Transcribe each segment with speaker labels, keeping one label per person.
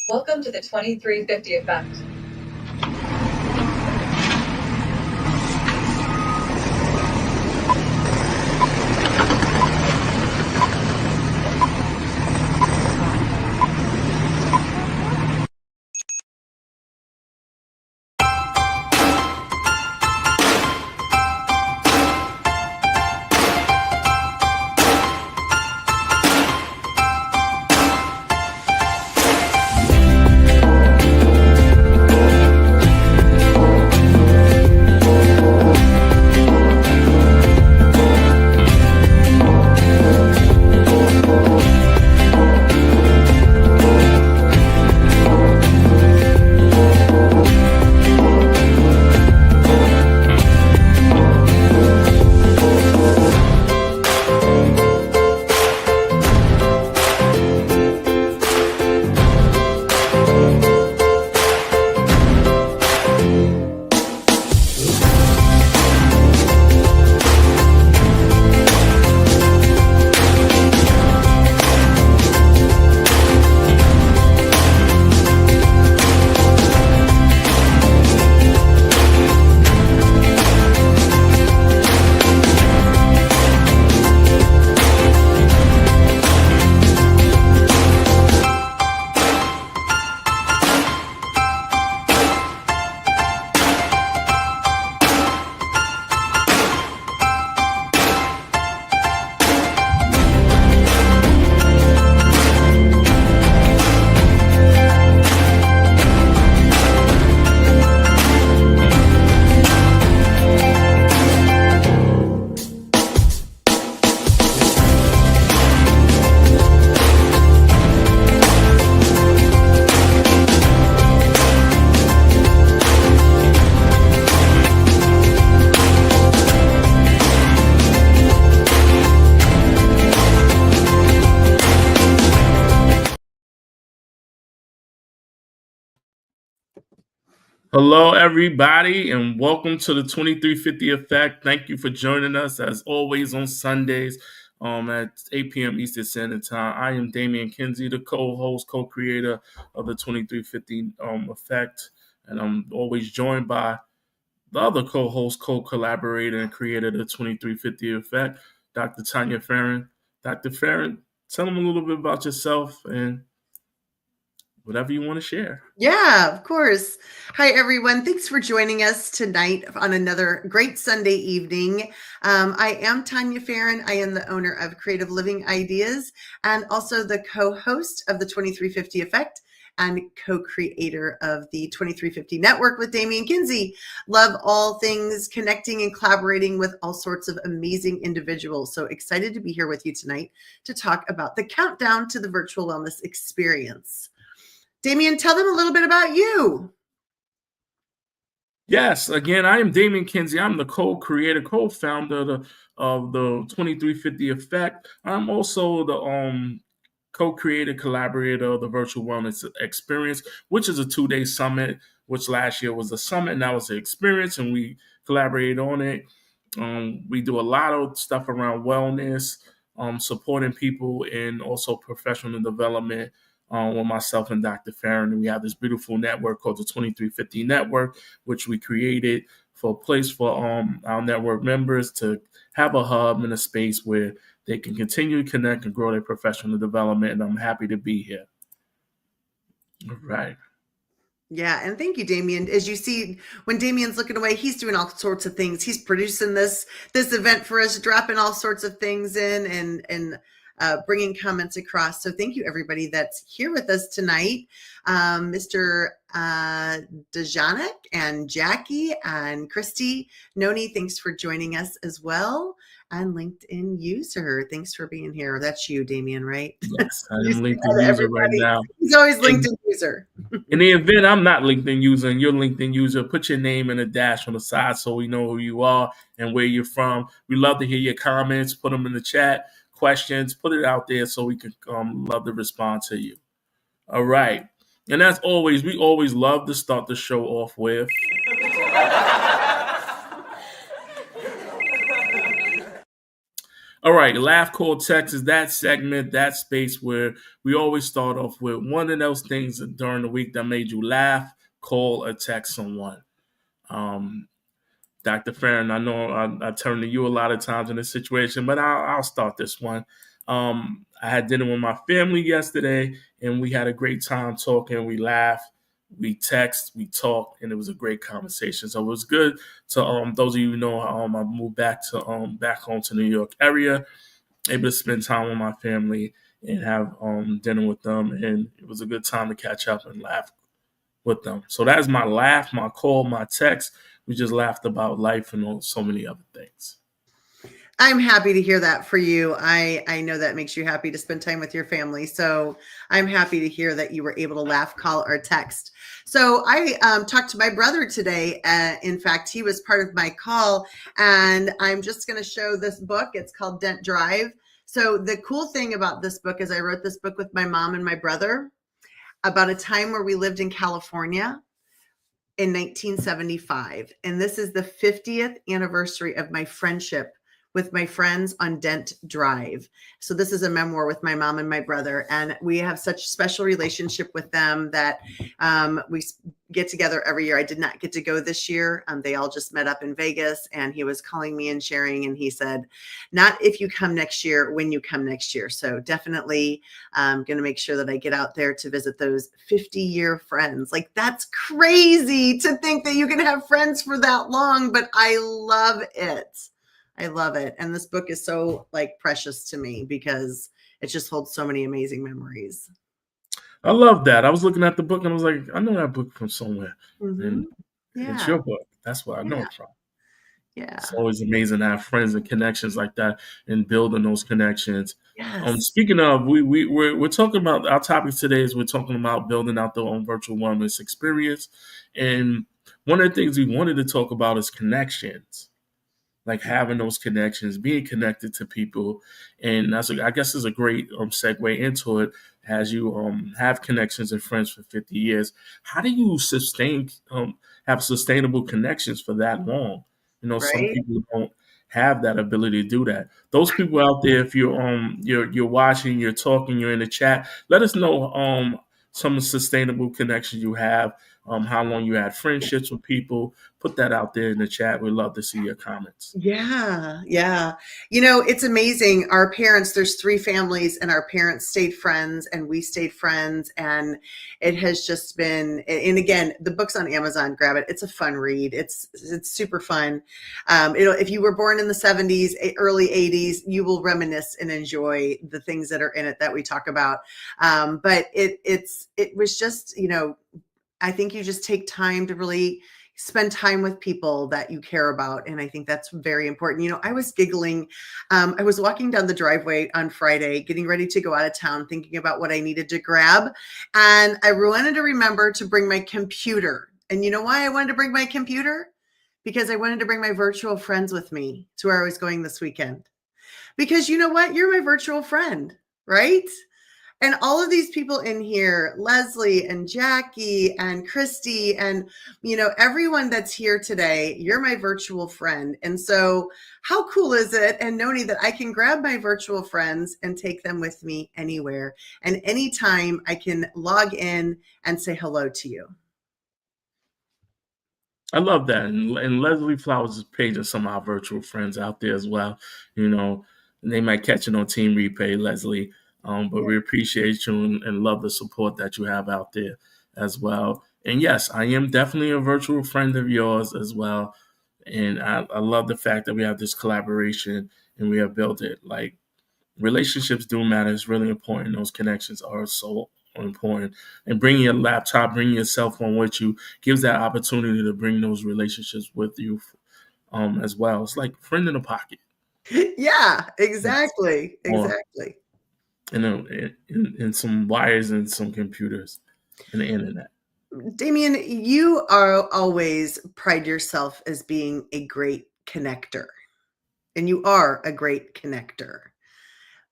Speaker 1: Welcome to the 2350 Effect.
Speaker 2: Hello, everybody, and welcome to the 2350 Effect. Thank you for joining us, as always, on Sundays at 8 p.m. Eastern Standard Time. I am Damian Kinsey, the co-host, co-creator of the 2350 Effect, and I'm always joined by the other co-host, co-collaborator, and creator of the 2350 Effect, Dr. Tanya Farron. Dr. Farron, tell them a little bit about yourself and whatever you want to share.
Speaker 3: Yeah, of course. Hi, everyone. Thanks for joining us tonight on another great Sunday evening. I am Tanya Farron. I am the owner of Creative Living Ideas and also the co-host of the 2350 Effect and co-creator of the 2350 Network with Damian Kinsey. Love all things connecting and collaborating with all sorts of amazing individuals. So excited to be here with you tonight to talk about the countdown to the virtual wellness experience. Damian, tell them a little bit about you.
Speaker 2: Yes, again, I am Damian Kinsey. I'm the co-creator, co-founder of the 2350 Effect. I'm also the co-creator, collaborator of the Virtual Wellness Experience, which is a 2-day summit, which last year was a summit, now it's an experience, and we collaborate on it. We do a lot of stuff around wellness, supporting people in also professional development, with myself and Dr. Farron. And we have this beautiful network called the 2350 Network, which we created for a place for our network members to have a hub and a space where they can continue to connect and grow their professional development. And I'm happy to be here. All right.
Speaker 3: Yeah, and thank you, Damian. As you see, when Damian's looking away, he's doing all sorts of things. He's producing this event for us, dropping all sorts of things in and bringing comments across. So thank you, everybody that's here with us tonight. Mr. Dejanek and Jackie and Christy, Noni, thanks for joining us as well. And LinkedIn user, thanks for being here. That's you, Damian, right?
Speaker 2: Yes, I am LinkedIn user right now.
Speaker 3: He's always LinkedIn user.
Speaker 2: In the event I'm not LinkedIn user and you're LinkedIn user, put your name and a dash on the side so we know who you are and where you're from. We love to hear your comments. Put them in the chat, questions, put it out there so we can love to respond to you. All right. And as always, we always love to start the show off with All right, laugh, call, text is that segment, that space where we always start off with one of those things during the week that made you laugh, call, or text someone. Um, Dr. Farron, I know I turn to you a lot of times in this situation, but I'll start this one. I had dinner with my family yesterday, and we had a great time talking. We laughed, we text, we talked, and it was a great conversation. So it was good. To those of you who know, I moved back home to New York area, able to spend time with my family and have dinner with them, and it was a good time to catch up and laugh with them. So that's my laugh, my call, my text. We just laughed about life and so many other things.
Speaker 3: I'm happy to hear that for you. I know that makes you happy to spend time with your family. So I'm happy to hear that you were able to laugh, call, or text. So I talked to my brother today. In fact, he was part of my call, and I'm just going to show this book. It's called Dent Drive. So the cool thing about this book is I wrote this book with my mom and my brother about a time where we lived in California in 1975. And this is the 50th anniversary of my friendship with my friends on Dent Drive. So this is a memoir with my mom and my brother, and we have such special relationship with them that we get together every year. I did not get to go this year. They all just met up in Vegas, and he was calling me and sharing, and he said, not if you come next year, when you come next year. So definitely going to make sure that I get out there to visit those 50-year friends. Like, that's crazy to think that you can have friends for that long, but I love it. I love it. And this book is so precious to me because it just holds so many amazing memories.
Speaker 2: I love that. I was looking at the book and I was like, I know that book from somewhere. And it's your book. That's where I know it from.
Speaker 3: Yeah.
Speaker 2: It's always amazing to have friends and connections like that and building those connections.
Speaker 3: Yes.
Speaker 2: Speaking of, we're talking about our topic today is we're talking about building out their own virtual wellness experience. And one of the things we wanted to talk about is connections. Like having those connections, being connected to people, and I guess is a great segue into it. As you have connections and friends for 50 years, how do you have sustainable connections for that long? Some people don't have that ability to do that. Those people out there, if you're watching, you're talking, you're in the chat, let us know some sustainable connections you have. How long you had friendships with people. Put that out there in the chat. We'd love to see your comments.
Speaker 3: Yeah. It's amazing. Our parents, there's 3 families, and our parents stayed friends and we stayed friends. And it has just been, and again, the book's on Amazon, grab it. It's a fun read. It's super fun. If you were born in the 70s, early 80s, you will reminisce and enjoy the things that are in it that we talk about. But it was just, I think you just take time to really spend time with people that you care about. And I think that's very important. I was giggling. I was walking down the driveway on Friday, getting ready to go out of town, thinking about what I needed to grab. And I wanted to remember to bring my computer. And you know why I wanted to bring my computer? Because I wanted to bring my virtual friends with me to where I was going this weekend. Because you know what? You're my virtual friend, right? And all of these people in here, Leslie and Jackie and Christy and, everyone that's here today, you're my virtual friend. And so how cool is it, and Noni, that I can grab my virtual friends and take them with me anywhere. And anytime I can log in and say hello to you.
Speaker 2: I love that. And Leslie Flowers is paging some of our virtual friends out there as well. They might catch it on Team Replay, Leslie. But we appreciate you and love the support that you have out there as well. And yes, I am definitely a virtual friend of yours as well. And I love the fact that we have this collaboration and we have built it. Like, relationships do matter. It's really important. Those connections are so important. And bringing your laptop, bringing your cell phone with you gives that opportunity to bring those relationships with you as well. It's like friend in a pocket.
Speaker 3: Yeah, exactly. Exactly.
Speaker 2: And some wires and some computers and the internet.
Speaker 3: Damien, you are always pride yourself as being a great connector, and you are a great connector.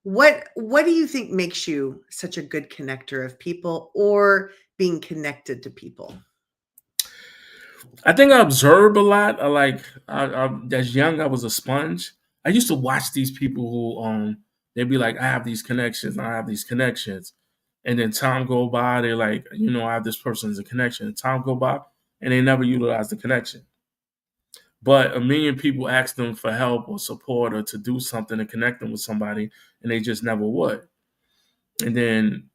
Speaker 3: What do you think makes you such a good connector of people or being connected to people?
Speaker 2: I think I observe a lot. As young, I was a sponge. I used to watch these people who they'd be like, I have these connections, I have these connections. And then time go by, they're like, I have this person as a connection. And time go by and they never utilize the connection. But a million people ask them for help or support or to do something to connect them with somebody, and they just never would. And then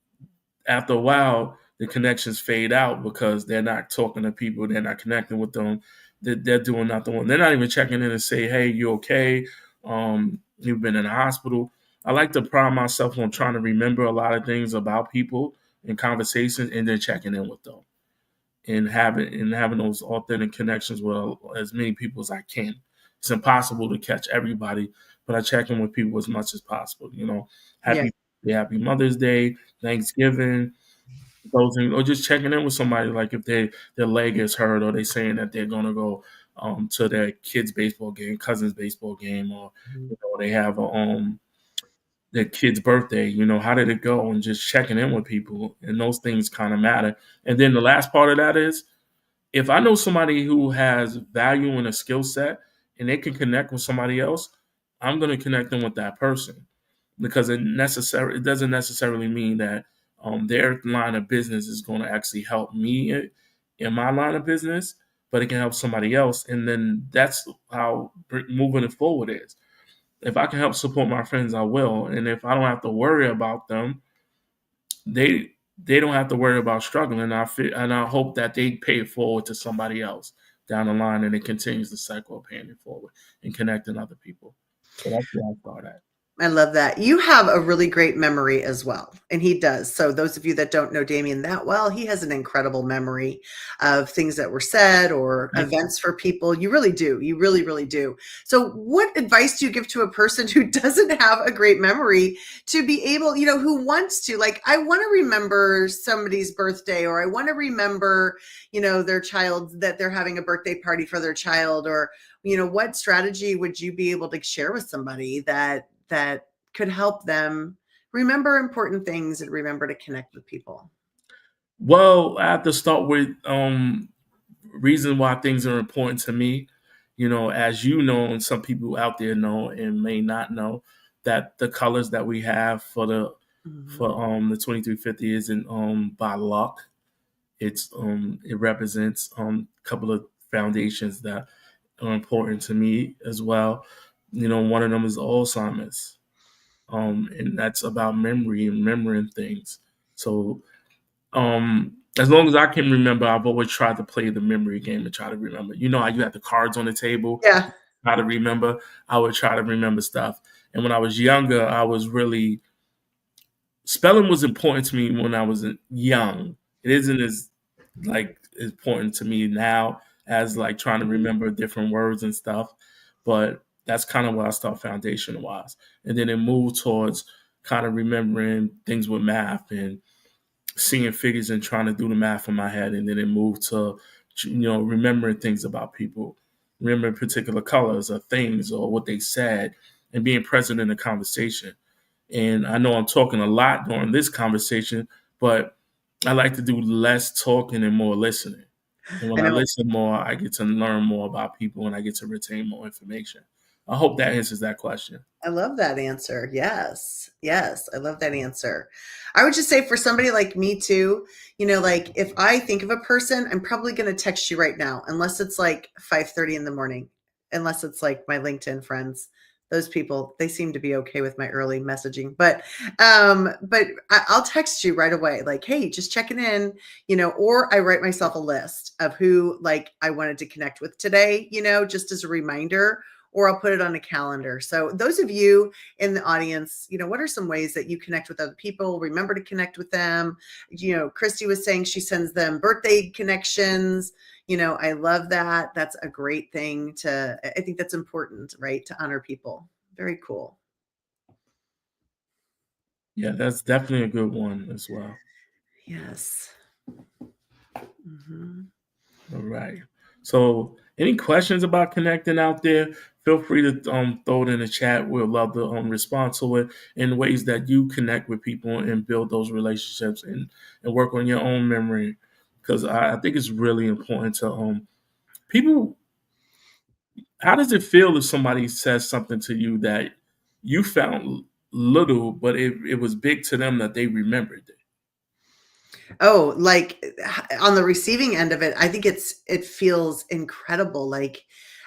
Speaker 2: after a while, the connections fade out because they're not talking to people, they're not connecting with them, they're doing nothing. They're not even checking in and say, "Hey, you okay? You've been in the hospital." I like to pride myself on trying to remember a lot of things about people in conversation and then checking in with them and having those authentic connections with as many people as I can. It's impossible to catch everybody, but I check in with people as much as possible.
Speaker 3: Yeah.
Speaker 2: Happy Mother's Day, Thanksgiving, those things, or just checking in with somebody like if their leg is hurt or they saying that they're gonna go to their kid's baseball game, cousin's baseball game, or they have their kid's birthday. How did it go? And just checking in with people, and those things kind of matter. And then the last part of that is, if I know somebody who has value and a skill set and they can connect with somebody else, I'm going to connect them with that person, because it doesn't necessarily mean that their line of business is going to actually help me in my line of business, but it can help somebody else. And then that's how moving it forward is. If I can help support my friends, I will. And if I don't have to worry about them, they don't have to worry about struggling. And I hope that they pay it forward to somebody else down the line, and it continues the cycle of paying it forward and connecting other people. So that's where I thought at.
Speaker 3: I love that. You have a really great memory as well, and he does. So those of you that don't know Damien that well, he has an incredible memory of things that were said or events for people. You really do. You really, really do. So what advice do you give to a person who doesn't have a great memory to be able, who wants to, like, I want to remember somebody's birthday, or I want to remember, their child, that they're having a birthday party for their child, or, what strategy would you be able to share with somebody that could help them remember important things and remember to connect with people?
Speaker 2: Well, I have to start with reason why things are important to me. As you know, and some people out there know and may not know, that the colors that we have for the 2350 isn't by luck. It represents a couple of foundations that are important to me as well. One of them is Alzheimer's. And that's about memory and remembering things. So as long as I can remember, I've always tried to play the memory game and try to remember. How you have the cards on the table,
Speaker 3: Yeah.
Speaker 2: try to remember. I would try to remember stuff. And when I was younger, spelling was important to me when I was young. It isn't as important to me now as trying to remember different words and stuff. But that's kind of where I start foundation wise. And then it moved towards kind of remembering things with math and seeing figures and trying to do the math in my head. And then it moved to, remembering things about people, remembering particular colors or things or what they said, and being present in the conversation. And I know I'm talking a lot during this conversation, but I like to do less talking and more listening. And when I listen more, I get to learn more about people and I get to retain more information. I hope that answers that question.
Speaker 3: I love that answer. Yes. Yes. I love that answer. I would just say for somebody like me too, like if I think of a person, I'm probably going to text you right now, unless it's like 5:30 in the morning, unless it's like my LinkedIn friends. Those people, they seem to be okay with my early messaging, but I'll text you right away. Like, hey, just checking in, or I write myself a list of who like I wanted to connect with today, just as a reminder, or I'll put it on a calendar. So those of you in the audience, what are some ways that you connect with other people? Remember to connect with them. Christy was saying she sends them birthday connections. I love that. That's a great thing I think that's important, right? To honor people. Very cool.
Speaker 2: Yeah, that's definitely a good one as well.
Speaker 3: Yes. Mm-hmm.
Speaker 2: All right. So any questions about connecting out there, feel free to throw it in the chat. We'll love to respond to it in ways that you connect with people and build those relationships and work on your own memory. Because I think it's really important to people. how does it feel if somebody says something to you that you found little, but it was big to them that they remembered it?
Speaker 3: Oh, like on the receiving end of it, I think it feels incredible. Like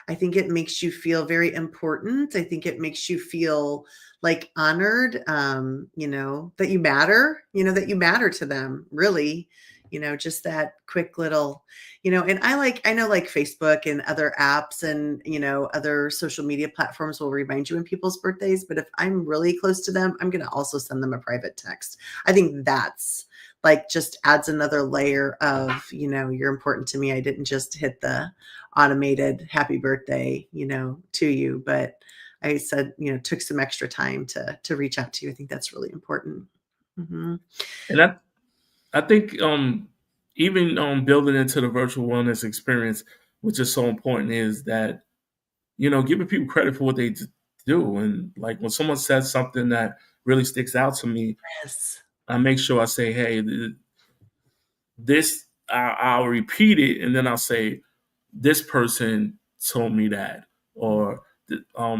Speaker 3: I think it makes you feel very important. I think it makes you feel like honored, that you matter, that you matter to them, really. Just that quick little, and I know like Facebook and other apps and, other social media platforms will remind you when people's birthdays, but if I'm really close to them, I'm going to also send them a private text. I think that's like just adds another layer of, you're important to me. I didn't just hit the automated happy birthday, to you, but I said, took some extra time to reach out to you. I think that's really important. Mm-hmm.
Speaker 2: And I think even building into the virtual wellness experience, which is so important, is that giving people credit for what they do. And like when someone says something that really sticks out to me,
Speaker 3: Yes.
Speaker 2: I make sure I say, hey, this, I'll repeat it, and then I'll say, this person told me that, or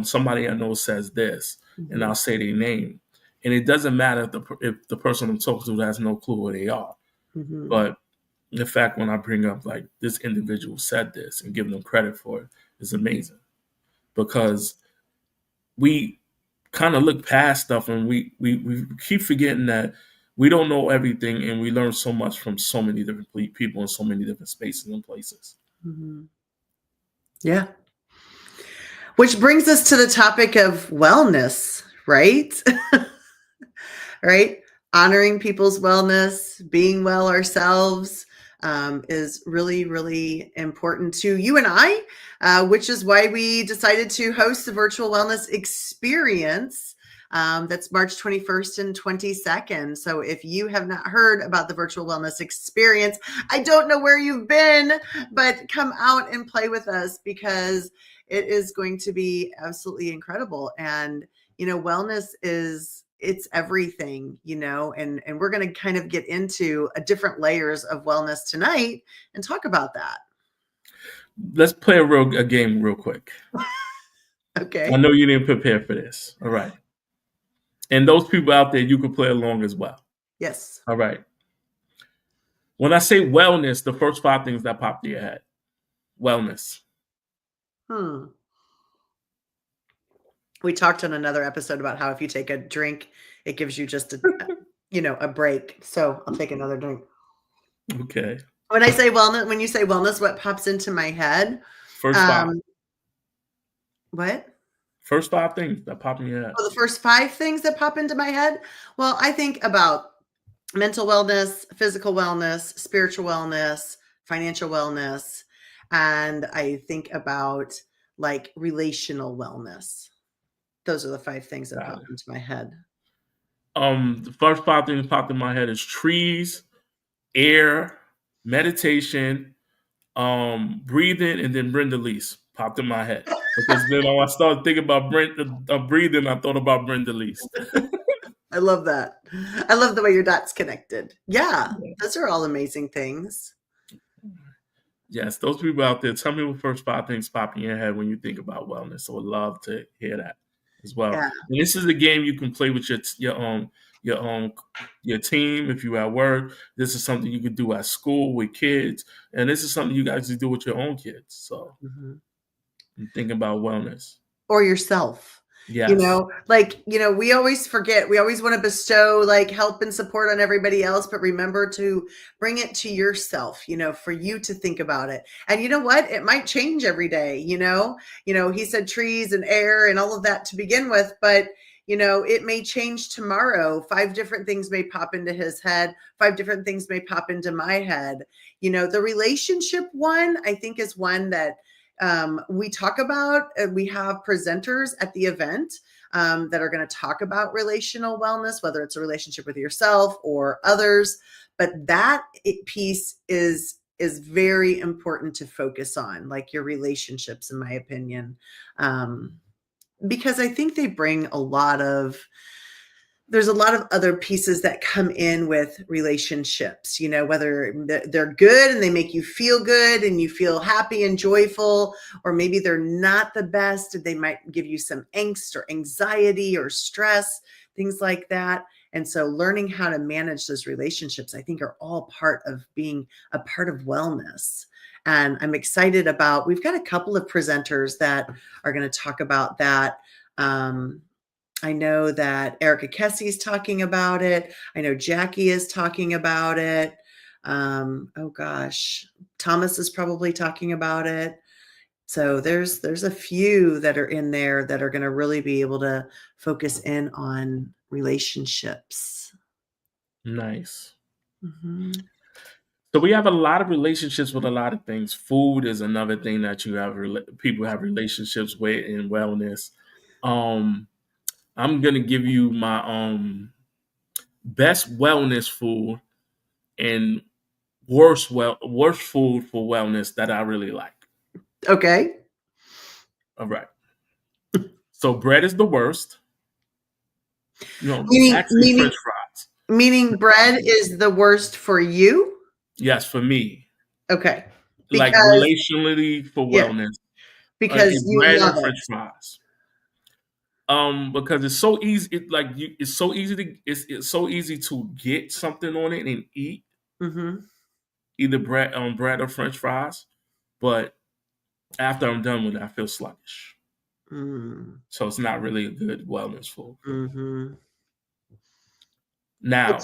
Speaker 2: somebody I know says this,
Speaker 3: Mm-hmm.
Speaker 2: and I'll say their name. And it doesn't matter if the person I'm talking to has no clue who they are.
Speaker 3: Mm-hmm.
Speaker 2: But the fact when I bring up like this individual said this and give them credit for it is amazing, because we kind of look past stuff and we keep forgetting that we don't know everything, and we learn so much from so many different people in so many different spaces and places.
Speaker 3: Mm-hmm. Yeah. Which brings us to the topic of wellness, right? Right? Honoring people's wellness, being well ourselves, is really, really important to you and I, which is why we decided to host the virtual wellness experience. That's March 21st and 22nd. So if you have not heard about the virtual wellness experience, I don't know where you've been, but come out and play with us, because it is going to be absolutely incredible. And, wellness it's everything, and we're going to kind of get into different layers of wellness tonight and talk about that.
Speaker 2: Let's play a game real quick.
Speaker 3: Okay.
Speaker 2: I know you didn't prepare for this. All right. And those people out there, you can play along as well.
Speaker 3: Yes.
Speaker 2: All right. When I say wellness, the first 5 things that pop to your head. Wellness.
Speaker 3: We talked on another episode about how if you take a drink, it gives you just a break. So I'll take another drink.
Speaker 2: Okay.
Speaker 3: When you say wellness, what pops into my head?
Speaker 2: First 5.
Speaker 3: What?
Speaker 2: First 5 things that pop in your head.
Speaker 3: Oh, the first 5 things that pop into my head? Well, I think about mental wellness, physical wellness, spiritual wellness, financial wellness, and I think about like relational wellness. Those are the 5 things that pop into my head.
Speaker 2: The first 5 things that popped in my head is trees, air, meditation, breathing, and then Brenda Leese popped in my head. Because then I started thinking about breathing, I thought about Brenda Leese.
Speaker 3: I love that. I love the way your dots connected. Yeah, those are all amazing things.
Speaker 2: Yes, those people out there, tell me what first 5 things pop in your head when you think about wellness. I would love to hear that as well.
Speaker 3: Yeah.
Speaker 2: And this is a game you can play with your team if you're at work. This is something you could do at school with kids, and this is something you guys can do with your own kids. So I'm thinking about wellness.
Speaker 3: Or yourself.
Speaker 2: Yes.
Speaker 3: We always forget. We always want to bestow like help and support on everybody else, but remember to bring it to yourself, for you to think about it. And you know what? It might change every day, he said trees and air and all of that to begin with, but it may change tomorrow. 5 different things may pop into his head. 5 different things may pop into my head. The relationship one, I think, is one that we talk about. We have presenters at the event that are going to talk about relational wellness, whether it's a relationship with yourself or others. But that piece is very important to focus on, like your relationships, in my opinion, because I think they bring a lot of there's a lot of other pieces that come in with relationships, whether they're good and they make you feel good and you feel happy and joyful, or maybe they're not the best and they might give you some angst or anxiety or stress, things like that. And so learning how to manage those relationships, I think, are all part of being a part of wellness. And I'm excited we've got a couple of presenters that are going to talk about that. I know that Erica Kessie is talking about it. I know Jackie is talking about it. Thomas is probably talking about it. So there's a few that are in there that are going to really be able to focus in on relationships.
Speaker 2: Nice.
Speaker 3: Mm-hmm.
Speaker 2: So we have a lot of relationships with a lot of things. Food is another thing that people have relationships with in wellness. I'm gonna give you my best wellness food and worst food for wellness that I really like.
Speaker 3: Okay.
Speaker 2: All right. So bread is the worst.
Speaker 3: Meaning
Speaker 2: French fries.
Speaker 3: Meaning bread is the worst for you?
Speaker 2: Yes, for me.
Speaker 3: Okay.
Speaker 2: Like relationally for wellness.
Speaker 3: Because you
Speaker 2: bread
Speaker 3: love
Speaker 2: and French fries. Because it's so easy. It's so easy to get something on it and eat.
Speaker 3: Mm-hmm.
Speaker 2: Either bread or French fries, but after I'm done with it, I feel sluggish.
Speaker 3: Mm.
Speaker 2: So it's not really a good wellness food.
Speaker 3: Mm-hmm.
Speaker 2: Now,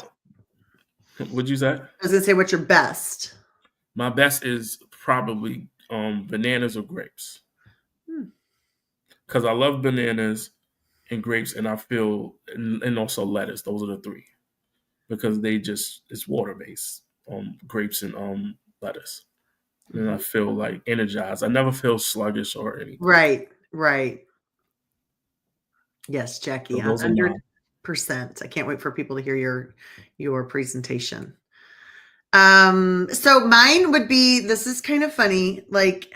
Speaker 2: what'd you say?
Speaker 3: I was gonna say, what's your best?
Speaker 2: My best is probably bananas or grapes, because I love bananas and grapes, and I feel and also lettuce. Those are the three, because it's water based. Grapes and lettuce, and I feel like energized. I never feel sluggish or anything.
Speaker 3: Right. Yes, Jackie,
Speaker 2: So
Speaker 3: 100%. I can't wait for people to hear your presentation. So mine would be, this is kind of funny. Like,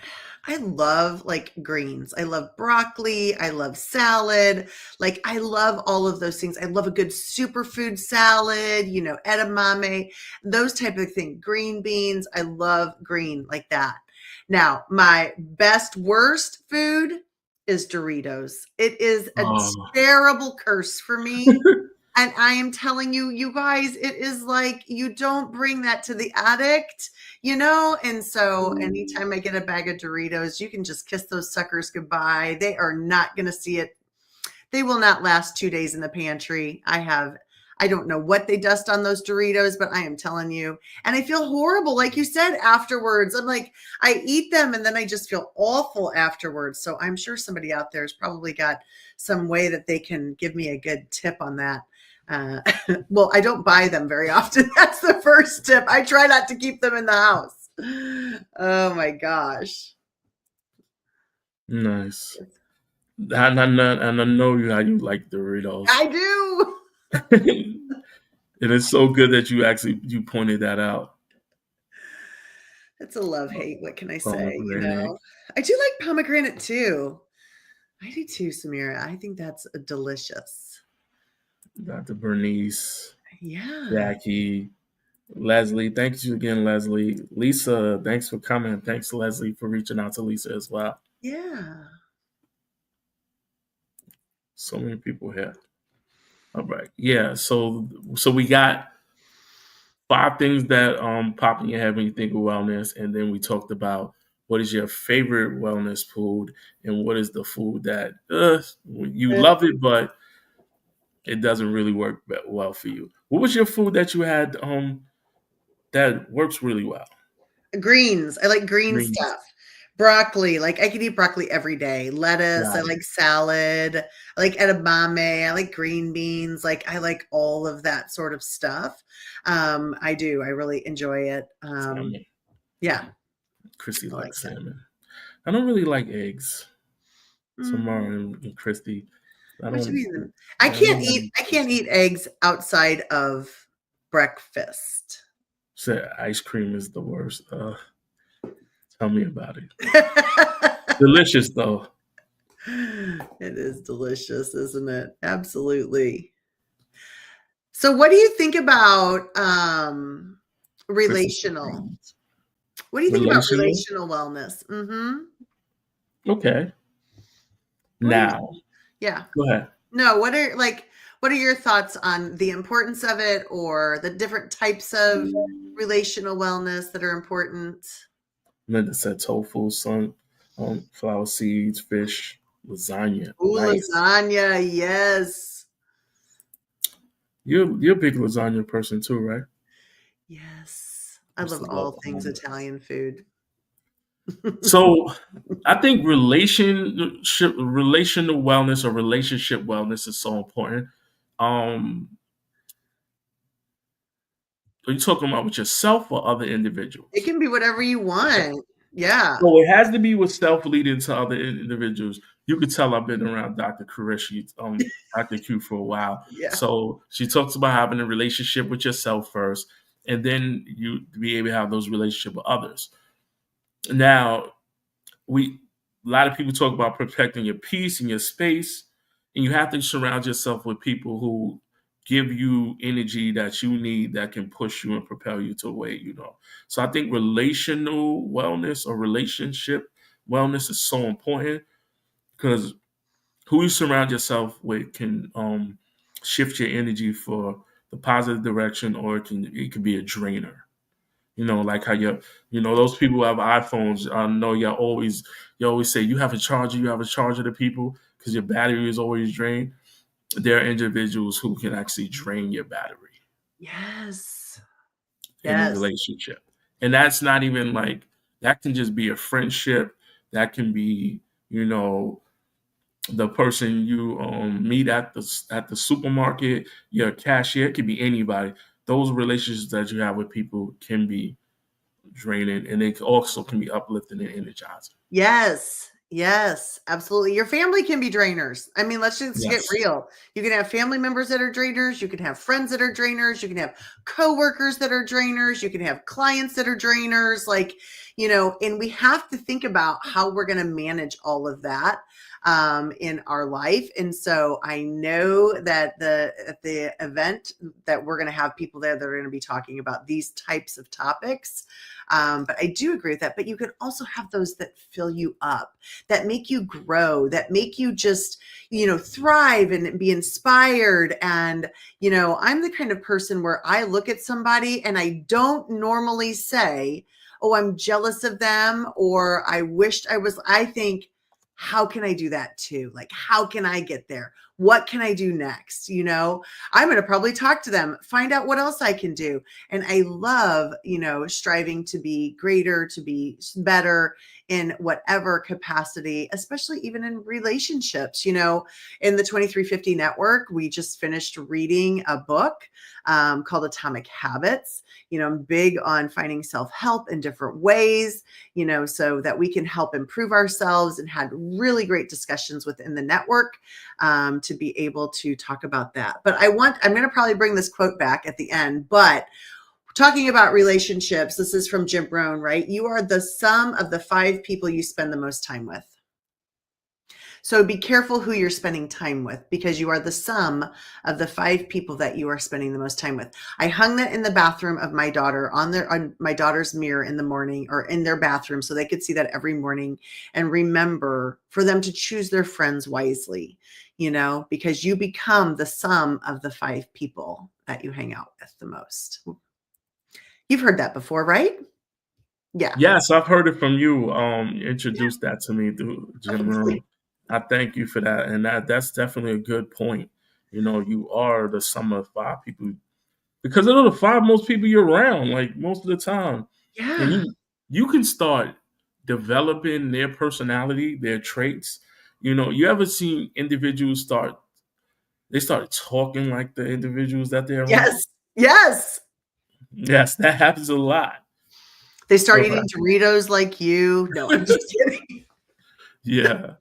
Speaker 3: I love greens. I love broccoli. I love salad. Like, I love all of those things. I love a good superfood salad, edamame, those type of things. Green beans. I love green like that. Now, my worst food is Doritos. It is a terrible curse for me. And I am telling you, you guys, it is like, you don't bring that to the addict, And so anytime I get a bag of Doritos, you can just kiss those suckers goodbye. They are not going to see it. They will not last 2 days in the pantry. I don't know what they dust on those Doritos, but I am telling you. And I feel horrible, like you said, afterwards. I'm like, I eat them and then I just feel awful afterwards. So I'm sure somebody out there has probably got some way that they can give me a good tip on that. Well, I don't buy them very often. That's the first tip. I try not to keep them in the house. Oh my gosh.
Speaker 2: Nice. And I know how you like Doritos.
Speaker 3: I do.
Speaker 2: It is so good that you pointed that out.
Speaker 3: It's a love-hate. What can I say? I do like pomegranate too. I do too, Samira. I think that's delicious.
Speaker 2: Dr. Bernice,
Speaker 3: yeah,
Speaker 2: Jackie, Leslie. Thank you again, Leslie. Lisa, thanks for coming. Thanks, Leslie, for reaching out to Lisa as well.
Speaker 3: Yeah.
Speaker 2: So many people here. All right. Yeah. So we got 5 things that pop in your head when you think of wellness, and then we talked about what is your favorite wellness food and what is the food that you love it, but it doesn't really work well for you. What was your food that you had that works really well?
Speaker 3: Greens. I like green stuff. Broccoli. Like, I could eat broccoli every day. Lettuce. I like salad. I like edamame. I like green beans. Like, I like all of that sort of stuff. I do. I really enjoy it. Yeah.
Speaker 2: Christy likes salmon. I don't really like eggs. Samara and Christy.
Speaker 3: I can't eat eggs outside of breakfast.
Speaker 2: So ice cream is the worst. Tell me about it. Delicious though.
Speaker 3: It is delicious, isn't it? Absolutely. So what do you think about relational? What do you think about
Speaker 2: Relational.
Speaker 3: relational wellness?
Speaker 2: Okay.
Speaker 3: What do you,
Speaker 2: Now,
Speaker 3: yeah.
Speaker 2: go ahead.
Speaker 3: No, what are your thoughts on the importance of it or the different types of relational wellness that are important?
Speaker 2: Linda said tofu, sunflower seeds, fish, lasagna.
Speaker 3: Ooh,
Speaker 2: Nice.
Speaker 3: lasagna, yes.
Speaker 2: You're a big lasagna person too, right?
Speaker 3: Yes. I
Speaker 2: Used
Speaker 3: love
Speaker 2: to love
Speaker 3: all things
Speaker 2: omelets.
Speaker 3: Italian food.
Speaker 2: So I think relational wellness or relationship wellness is so important. Um, are you talking about with yourself or other
Speaker 3: It
Speaker 2: individuals?
Speaker 3: can be whatever you want. Yeah.
Speaker 2: So it has to be with self leading to other individuals. You could tell I've been around Dr. Qureshi, Dr. Q for a while.
Speaker 3: Yeah.
Speaker 2: So she talks about having a relationship with yourself first, and then you be able to have those relationships with others. Now, we a lot of people talk about protecting your peace and your space, and you have to surround yourself with people who give you energy that you need that can push you and propel you to a way you know. So I think relational wellness or relationship wellness is so important because who you surround yourself with can shift your energy for the positive direction, or it can be a drainer. Like how those people who have iPhones. I know you always say you have a charger to people because your battery is always drained. There are individuals who can actually drain your battery
Speaker 3: Yes.
Speaker 2: in a
Speaker 3: Yes.
Speaker 2: relationship, and that's not even like that can just be a friendship. That can be you know the person you meet at the supermarket, your cashier. It could be anybody. Those relationships that you have with people can be draining, and it also can be uplifting and energizing.
Speaker 3: Yes. Yes, absolutely. Your family can be drainers. I mean, let's just get
Speaker 2: Yes.
Speaker 3: real. You can have family members that are drainers. You can have friends that are drainers. You can have coworkers that are drainers. You can have clients that are drainers. And we have to think about how we're going to manage all of that in our life. And so I know that at the event that we're going to have people there that are going to be talking about these types of topics. But I do agree with that. But you can also have those that fill you up, that make you grow, that make you just, thrive and be inspired. And, I'm the kind of person where I look at somebody and I don't normally say, oh, I'm jealous of them or I wished I think, how can I do that too? Like, how can I get there? What can I do next? I'm going to probably talk to them, find out what else I can do. And I love, striving to be greater, to be better in whatever capacity, especially even in relationships. In the 2350 Network, we just finished reading a book called Atomic Habits. I'm big on finding self-help in different ways, so that we can help improve ourselves, and had really great discussions within the network to be able to talk about that. But I'm going to probably bring this quote back at the end, but talking about relationships, this is from Jim Rohn, right? You are the sum of the 5 people you spend the most time with. So be careful who you're spending time with, because you are the sum of the 5 people that you are spending the most time with. I hung that in the bathroom of my daughter on my daughter's mirror in the morning, or in their bathroom, so they could see that every morning and remember for them to choose their friends wisely, because you become the sum of the 5 people that you hang out with the most. You've heard that before, right? Yeah.
Speaker 2: Yes, I've heard it from you. Introduced that to me through Jim Rohn. I thank you for that, and that's definitely a good point. You are the sum of 5 people because they're the 5 most people you're around, like most of the time, and
Speaker 3: Yeah.
Speaker 2: you can start developing their personality, their traits. You ever seen individuals start talking like the individuals that they're around?
Speaker 3: Yes. Yes.
Speaker 2: Yes, that happens a lot.
Speaker 3: They start
Speaker 2: All
Speaker 3: eating
Speaker 2: right.
Speaker 3: Doritos like you. No, I'm just kidding.
Speaker 2: Yeah.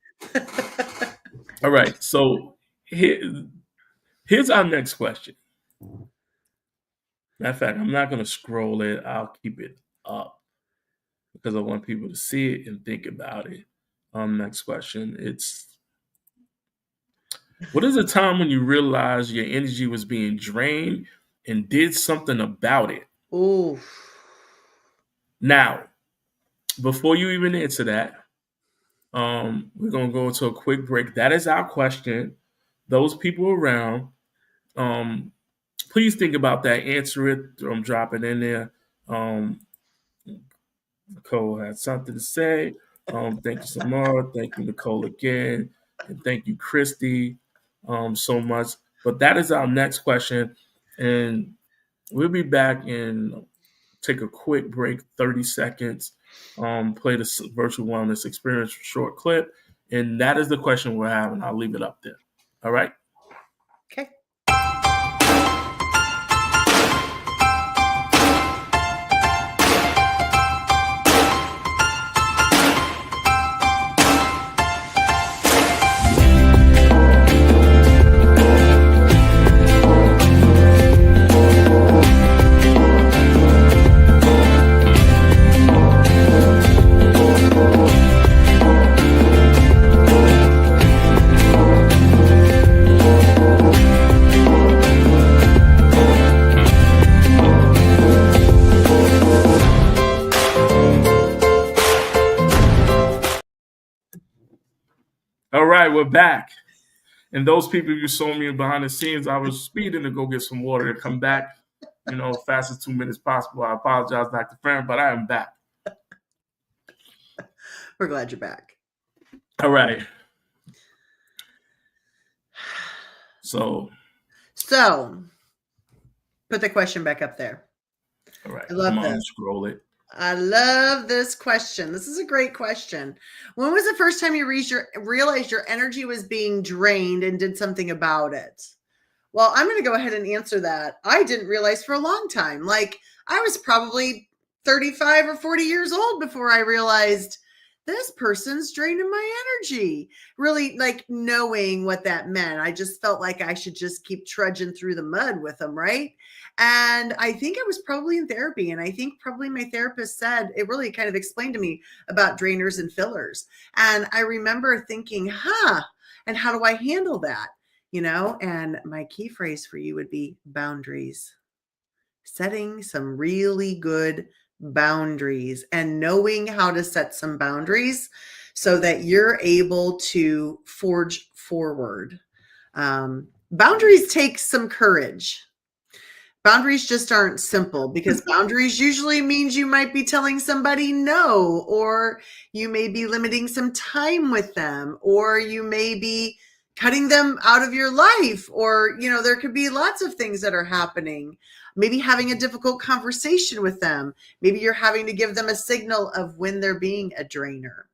Speaker 2: All right. So here's our next question. Matter of fact, I'm not going to scroll it. I'll keep it up because I want people to see it and think about it. Next question. It's What is the time when you realized your energy was being drained and did something about it?
Speaker 3: Ooh.
Speaker 2: Now, before you even answer that, we're gonna go into a quick break. That is our question. Those people around, um, please think about that. Answer it. I'm dropping in there. Um, Nicole had something to say. Thank you, Samara. Thank you, Nicole, again. And thank you, Christy, so much. But that is our next question. And we'll be back and take a quick break, 30 seconds, play the virtual wellness experience short clip. And that is the question we're having. I'll leave it up there. All right.
Speaker 3: Okay.
Speaker 2: All right, we're back. And those people you saw me behind the scenes, I was speeding to go get some water to come back, fast as 2 minutes possible. I apologize, Dr. Farron, but I am back.
Speaker 3: We're glad you're back.
Speaker 2: All right. So
Speaker 3: put the question back up there.
Speaker 2: All right.
Speaker 3: I love this.
Speaker 2: Scroll it.
Speaker 3: I love this question. This is a great question. When was the first time you realized your energy was being drained and did something about it? Well, I'm going to go ahead and answer that. I didn't realize for a long time. Like, I was probably 35 or 40 years old before I realized this person's draining my energy. Really, like, knowing what that meant. I just felt like I should just keep trudging through the mud with them, right? And I think I was probably in therapy. And I think probably my therapist said, it really kind of explained to me about drainers and fillers. And I remember thinking, and how do I handle that? And my key phrase for you would be boundaries. Setting some really good boundaries and knowing how to set some boundaries so that you're able to forge forward. Boundaries take some courage. Boundaries just aren't simple because boundaries usually means you might be telling somebody no, or you may be limiting some time with them, or you may be cutting them out of your life, or, there could be lots of things that are happening. Maybe having a difficult conversation with them. Maybe you're having to give them a signal of when they're being a drainer.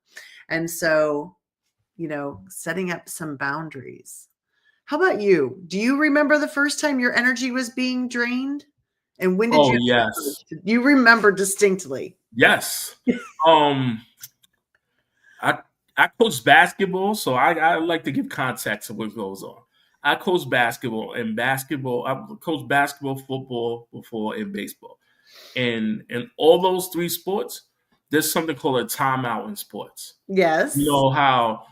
Speaker 3: And so, setting up some boundaries. How about you? Do you remember the first time your energy was being drained? And when did you?
Speaker 2: Yes.
Speaker 3: You remember distinctly?
Speaker 2: Yes. I coach basketball, so I like to give context of what goes on. I coach basketball, I coached basketball, football before, and baseball. And in all those three sports, there's something called a timeout in sports.
Speaker 3: Yes.
Speaker 2: You know how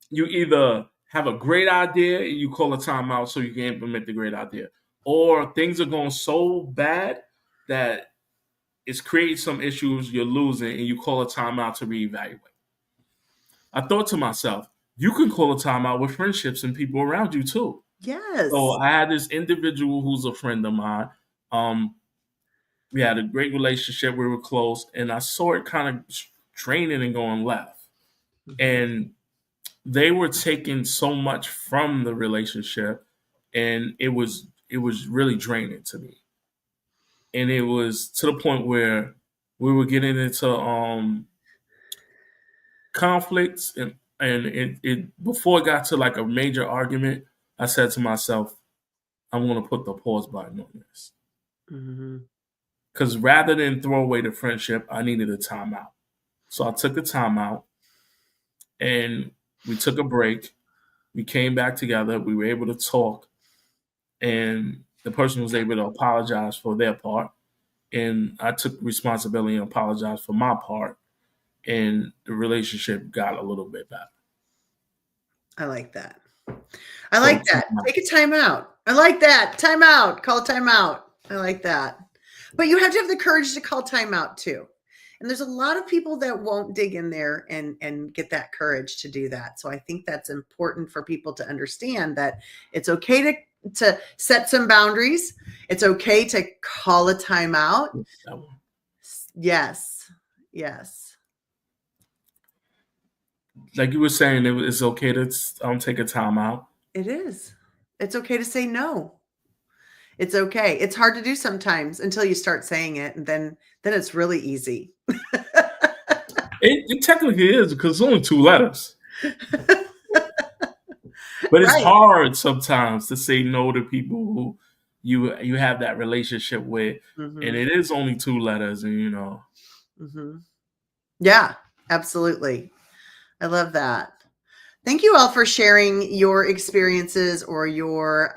Speaker 2: you either have a great idea and you call a timeout so you can implement the great idea, or things are going so bad that it's creating some issues, you're losing, and you call a timeout to reevaluate. I thought to myself, you can call a timeout with friendships and people around you too.
Speaker 3: Yes.
Speaker 2: So I had this individual who's a friend of mine. We had a great relationship. We were close, and I saw it kind of draining and going left. And they were taking so much from the relationship, and it was really draining to me. And it was to the point where we were getting into conflicts, and it before it got to like a major argument, I said to myself, I'm going to put the pause button on this. Because rather than throw away the friendship, I needed a timeout. So I took a timeout, and we took a break. We came back together. We were able to talk, and the person was able to apologize for their part, and I took responsibility and apologized for my part, and the relationship got a little bit better.
Speaker 3: I like that. I like that. Take a time out. I like that. Time out. Call time out. I like that. But you have to have the courage to call time out too. And there's a lot of people that won't dig in there and get that courage to do that. So I think that's important for people to understand that it's okay to set some boundaries. It's okay to call a time out. Yes. Yes.
Speaker 2: Like you were saying, it's okay to take a time out.
Speaker 3: It is. It's okay to say no. It's okay. It's hard to do sometimes until you start saying it, and then it's really easy.
Speaker 2: It technically is, because it's only 2 letters. But it's hard sometimes to say no to people who you have that relationship with, and it is only 2 letters, and
Speaker 3: Yeah, absolutely. I love that. Thank you all for sharing your experiences or your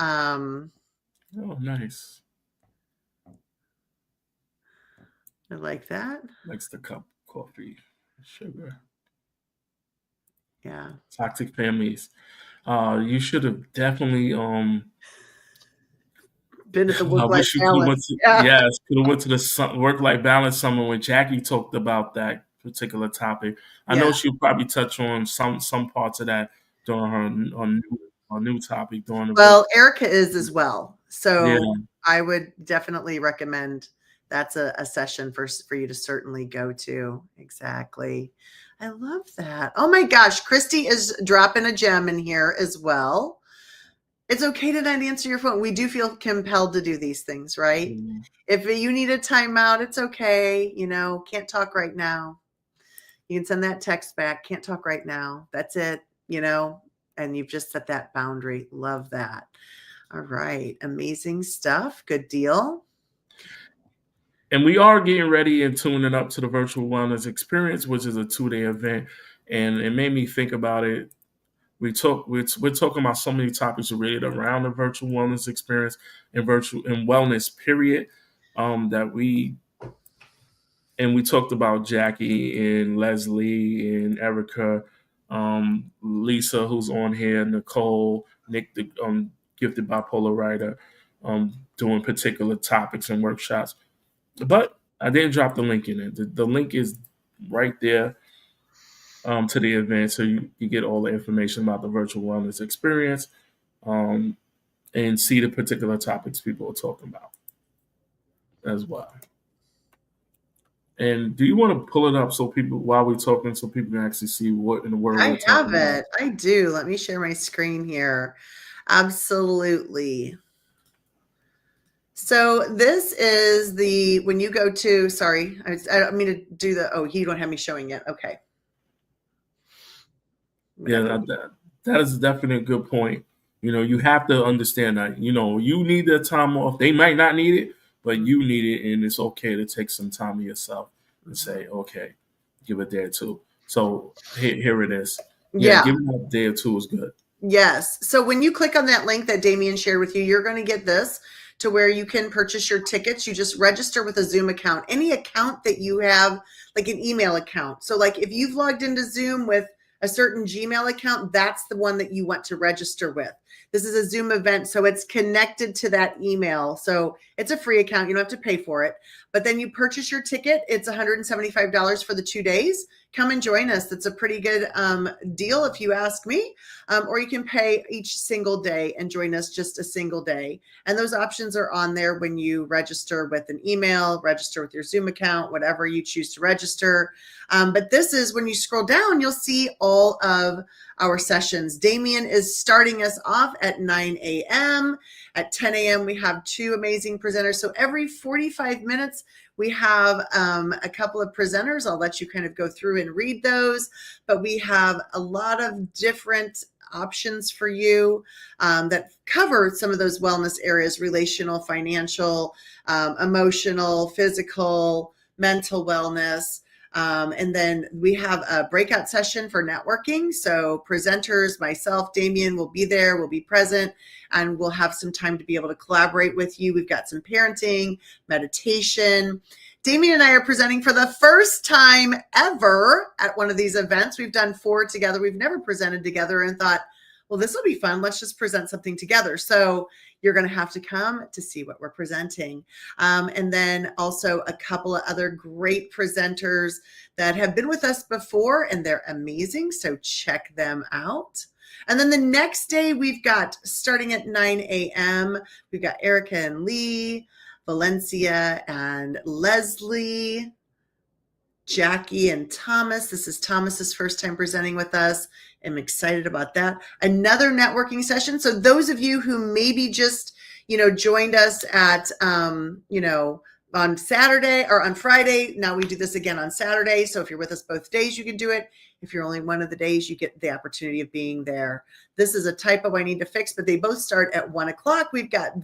Speaker 2: Oh, nice.
Speaker 3: I like that.
Speaker 2: Likes the cup of coffee, sugar.
Speaker 3: Yeah.
Speaker 2: Toxic families. You should have definitely
Speaker 3: been at the work-life balance.
Speaker 2: Could have went to the work-life balance summit when Jackie talked about that particular topic. I know she'll probably touch on some parts of that during her new topic during the
Speaker 3: Well, Erica is as well. So
Speaker 2: yeah.
Speaker 3: I would definitely recommend that's a session for you to certainly go to. Exactly. I love that. Oh my gosh. Christy is dropping a gem in here as well. It's okay to not answer your phone. We do feel compelled to do these things, right? Mm-hmm. If you need a timeout, it's okay. Can't talk right now. You can send that text back. Can't talk right now. That's it, and you've just set that boundary. Love that. All right. Amazing stuff. Good deal.
Speaker 2: And we are getting ready and tuning up to the Virtual Wellness Experience, which is a 2-day event. And it made me think about it. We're talking about so many topics related around the Virtual Wellness Experience and wellness period. We talked about Jackie and Leslie and Erica, Lisa, who's on here, Nicole, Nick, the gifted bipolar writer, doing particular topics and workshops. But I didn't drop the link in it. The link is right there to the event, so you get all the information about the Virtual Wellness Experience and see the particular topics people are talking about as well. And do you want to pull it up so people, while we're talking, so people can actually see what in the world
Speaker 3: I have it. I do. Let me share my screen here. Absolutely. So this is when you go to, sorry, I don't mean to do you don't have me showing it. Okay.
Speaker 2: Yeah, that is definitely a good point. You have to understand that, you need the time off. They might not need it, but you need it, and it's okay to take some time to yourself and say, okay, give a day or two. So here it is. Yeah. Giving a day or two is good.
Speaker 3: Yes. So when you click on that link that Damien shared with you, you're going to get this to where you can purchase your tickets. You just register with a Zoom account, any account that you have, like an email account. So like if you've logged into Zoom with a certain Gmail account, that's the one that you want to register with. This is a Zoom event, so it's connected to that email. So it's a free account. You don't have to pay for it. But then you purchase your ticket. It's $175 for the 2 days. Come and join us. That's a pretty good deal if you ask me. Or you can pay each single day and join us just a single day. And those options are on there when you register with an email, register with your Zoom account, whatever you choose to register. But this is when you scroll down, you'll see all of our sessions. Damien is starting us off at 9 a.m. At 10 a.m., we have 2 amazing presenters. So every 45 minutes, we have a couple of presenters. I'll let you kind of go through and read those. But we have a lot of different options for you that cover some of those wellness areas: relational, financial, emotional, physical, mental wellness. And then we have a breakout session for networking. So presenters, myself, Damien will be there, we'll be present, and we'll have some time to be able to collaborate with you. We've got some parenting, meditation. Damien and I are presenting for the first time ever at one of these events. We've done 4 together. We've never presented together and thought, well, this will be fun. Let's just present something together. So you're going to have to come to see what we're presenting. And then also a couple of other great presenters that have been with us before, and they're amazing. So check them out. And then the next day, we've got, starting at 9 a.m., we've got Erica and Lee, Valencia and Leslie, Jackie and Thomas. This is Thomas's first time presenting with us. I'm excited about that. Another networking session. So those of you who maybe just, joined us at, on Saturday or on Friday, now we do this again on Saturday. So if you're with us both days, you can do it. If you're only one of the days, you get the opportunity of being there. This is a typo I need to fix, but they both start at 1 o'clock. We've got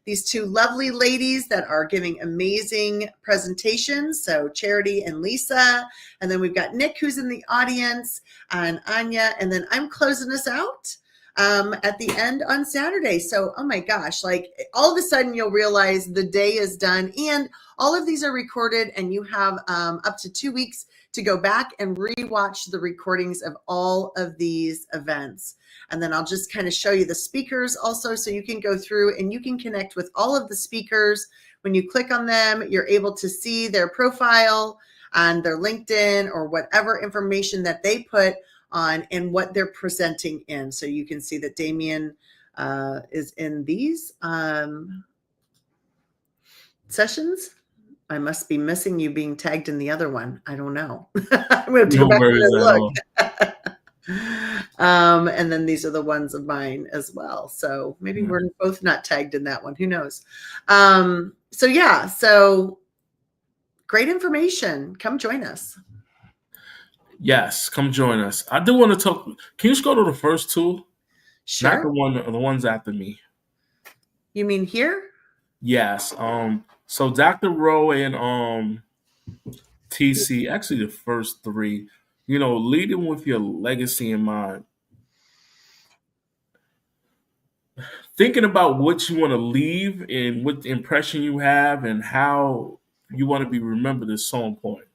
Speaker 3: these two lovely ladies that are giving amazing presentations. So Charity and Lisa, and then we've got Nick, who's in the audience, and Anya, and then I'm closing us out at the end on Saturday. So, oh my gosh, like all of a sudden you'll realize the day is done, and all of these are recorded, and you have up to 2 weeks to go back and rewatch the recordings of all of these events. And then I'll just kind of show you the speakers also, so you can go through and you can connect with all of the speakers. When you click on them, you're able to see their profile and their LinkedIn or whatever information that they put on and what they're presenting in. So you can see that Damien is in these sessions. I must be missing you being tagged in the other one. I don't know. I'm going to go back and look. And then these are the ones of mine as well. So maybe we're both not tagged in that one. Who knows? So yeah, so great information. Come join us.
Speaker 2: Yes, come join us. I do want to talk. Can you just go to the first two?
Speaker 3: Sure.
Speaker 2: Not the ones after me.
Speaker 3: You mean here?
Speaker 2: Yes. So Dr. Rowe and TC, actually the first three, leading with your legacy in mind. Thinking about what you want to leave and what impression you have and how you want to be remembered is so important.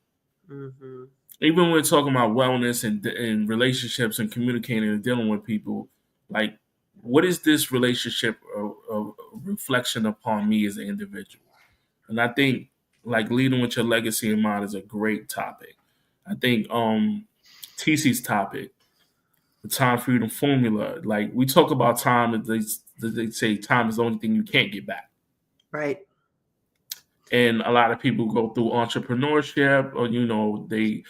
Speaker 3: Mm-hmm.
Speaker 2: Even when we're talking about wellness and relationships and communicating and dealing with people, like, what is this relationship a reflection upon me as an individual? And I think, like, leading with your legacy in mind is a great topic. I think TC's topic, the time freedom formula, like, we talk about time, and they say time is the only thing you can't get back.
Speaker 3: Right.
Speaker 2: And a lot of people go through entrepreneurship, or they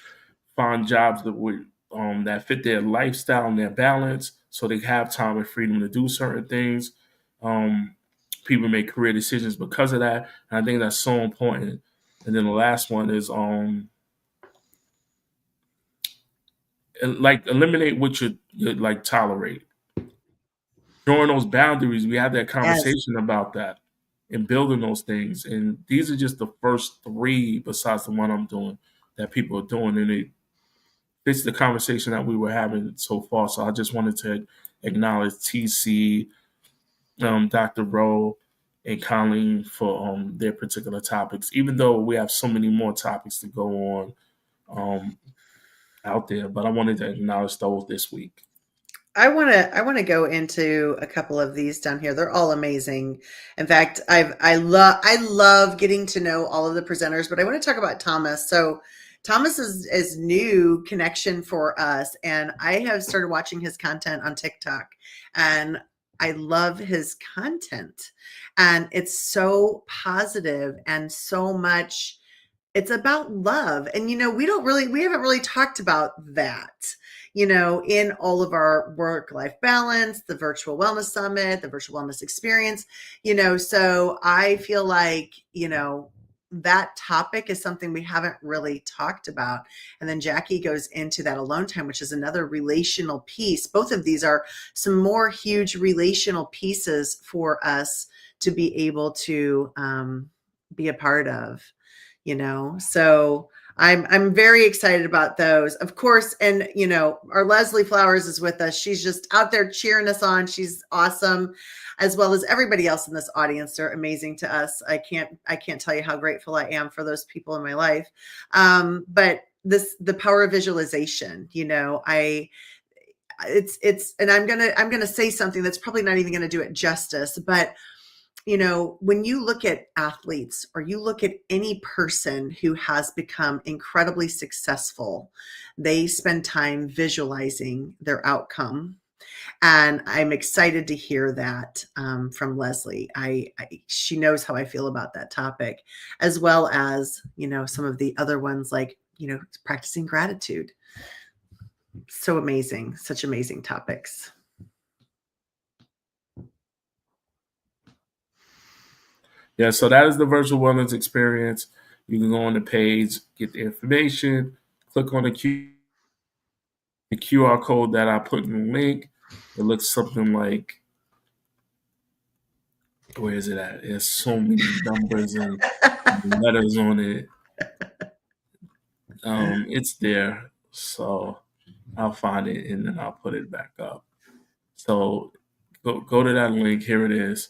Speaker 2: find jobs that fit their lifestyle and their balance, so they have time and freedom to do certain things. People make career decisions because of that, and I think that's so important. And then the last one is like, eliminate what you like tolerate. During those boundaries, we have that conversation about that and building those things. And these are just the first three, besides the one I'm doing, that people are doing, and it fits the conversation that we were having so far. So I just wanted to acknowledge TC, Dr. Rowe, and Colleen for their particular topics, even though we have so many more topics to go on out there. But I wanted to acknowledge those this week.
Speaker 3: I want to go into a couple of these down here. They're all amazing. In fact, I love getting to know all of the presenters, but I want to talk about Thomas. So Thomas is new connection for us, and I have started watching his content on TikTok, and I love his content, and it's so positive and so much. It's about love, and we haven't really talked about that. In all of our work-life balance, the virtual wellness summit, the virtual wellness experience, so I feel like, that topic is something we haven't really talked about. And then Jackie goes into that alone time, which is another relational piece. Both of these are some more huge relational pieces for us to be able to be a part of, so I'm very excited about those, of course. And, our Leslie Flowers is with us. She's just out there cheering us on. She's awesome, as well as everybody else in this audience. They're amazing to us. I can't tell you how grateful I am for those people in my life. But the power of visualization, it's and I'm gonna say something that's probably not even gonna do it justice, but when you look at athletes or you look at any person who has become incredibly successful, they spend time visualizing their outcome. And I'm excited to hear that from Leslie. She knows how I feel about that topic, as well as, some of the other ones like, practicing gratitude. So amazing, such amazing topics.
Speaker 2: Yeah, so that is the virtual wellness experience. You can go on the page, get the information, click on the QR code that I put in the link. It looks something like, where is it at? There's so many numbers and letters on it. It's there, so I'll find it and then I'll put it back up. So go to that link. Here it is,